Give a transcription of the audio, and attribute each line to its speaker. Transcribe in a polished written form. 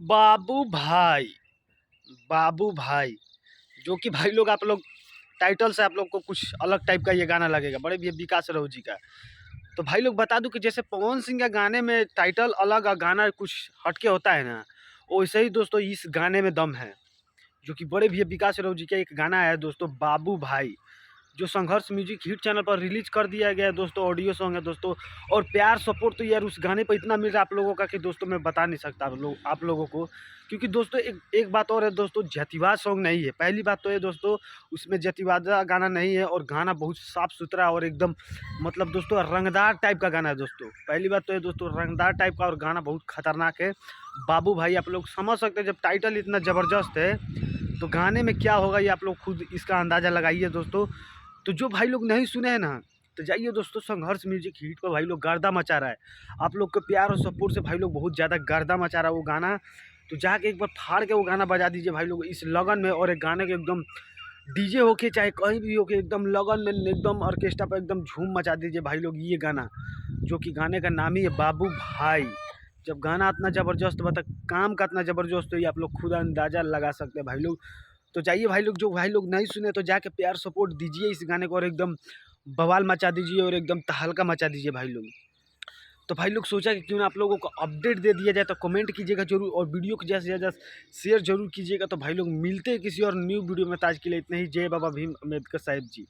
Speaker 1: बाबू भाई, बाबू भाई, जो कि भाई लोग आप लोग टाइटल से आप लोग को कुछ अलग टाइप का ये गाना लगेगा, बड़े भैया विकास राव जी का। तो भाई लोग बता दूं कि जैसे पवन सिंह के गाने में टाइटल अलग और गाना कुछ हटके होता है ना, वैसे ही दोस्तों इस गाने में दम है। जो कि बड़े भैया विकास राव जी का एक गाना है दोस्तों, बाबू भाई, जो संघर्ष म्यूजिक हिट चैनल पर रिलीज कर दिया गया है दोस्तों। ऑडियो सॉन्ग है दोस्तों, और प्यार सपोर्ट तो यार उस गाने पर इतना मिल रहा है आप लोगों का कि दोस्तों मैं बता नहीं सकता आप लोगों को। क्योंकि दोस्तों एक बात और है दोस्तों, जतिवाद सॉन्ग नहीं है। पहली बात तो है दोस्तों, उसमें जतिवादा गाना नहीं है, और गाना बहुत साफ सुथरा और एकदम मतलब दोस्तों रंगदार टाइप का गाना है दोस्तों। पहली बात तो है दोस्तों रंगदार टाइप का, और गाना बहुत खतरनाक है। बाबू भाई आप लोग समझ सकते हैं, जब टाइटल इतना ज़बरदस्त है तो गाने में क्या होगा ये आप लोग खुद इसका अंदाज़ा लगाइए दोस्तों। तो जो भाई लोग नहीं सुने हैं ना, तो जाइए दोस्तों, संघर्ष म्यूजिक हिट पर भाई लोग गर्दा मचा रहा है। आप लोग के प्यार और सपोर्ट से भाई लोग बहुत ज़्यादा गर्दा मचा रहा है वो गाना। तो जाके एक बार फाड़ के वो गाना बजा दीजिए भाई लोग इस लगन में, और एक गाने के एकदम डीजे होके चाहे कहीं भी होके एकदम लगन में एकदम ऑर्केस्ट्रा पर एकदम झूम मचा दीजिए भाई लोग ये गाना, जो कि गाने का नाम ही है बाबू भाई। जब गाना इतना ज़बरदस्त बता, काम का इतना ज़बरदस्त, तो ये आप लोग खुद अंदाज़ा लगा सकते हैं भाई लोग। तो जाइए भाई लोग, जो भाई लोग नहीं सुने तो जाके प्यार सपोर्ट दीजिए इस गाने को, और एकदम बवाल मचा दीजिए और एकदम तहलका मचा दीजिए भाई लोग। तो भाई लोग सोचा कि क्यों ना आप लोगों को अपडेट दे दिया जाए, तो कमेंट कीजिएगा जरूर, और वीडियो को ज़्यादा से ज़्यादा शेयर जरूर कीजिएगा। तो भाई लोग मिलते हैं किसी और न्यू वीडियो में, आज के लिए इतना ही। जय बाबा भीम अम्बेडकर साहिब जी।